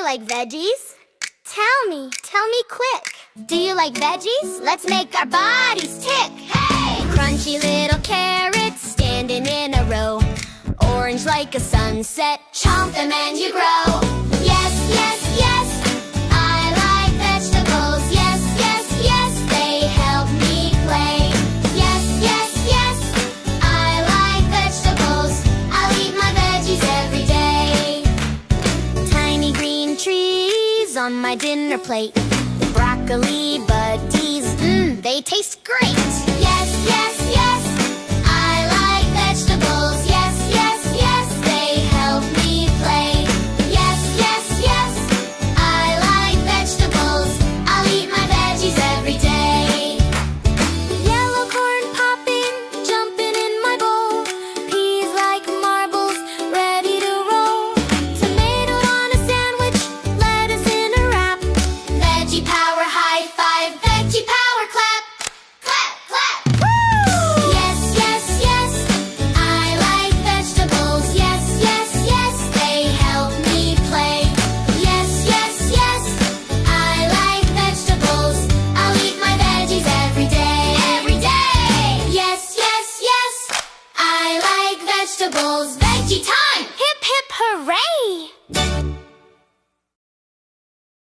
like veggies? Tell me quick. Do you like veggies? Let's make our bodies tick. Hey! Crunchy little carrots standing in a row, orange like a sunset, chomp them and you grow. Yes, yes, yes, I like vegetables. Yes, yes, yes, they help me play. Yes, yes, yes, I like vegetables. I'll eat my veggies every day. Tiny green trees on my dinner plate, broccoli buddies, they taste great. Yes, yes, yes, I like vegetables. Yes, yes, yes, they help me play. Yes, yes, yes, I like vegetables. I'll eat my veggies every day. Yellow corn popping, jumping in my bowl, peas like marbles, ready to roll. Tomato on a sandwich, lettuce in a wrap. Veggie power high five, veggie power clap. Clap, clap, woo! Yes, yes, yes, I like vegetables. Yes, yes, yes, they help me play. Yes, yes, yes, I like vegetables. I'll eat my veggies every day. Every day! Yes, yes, yes, I like vegetables. Veggie time! Hip, hip, hooray!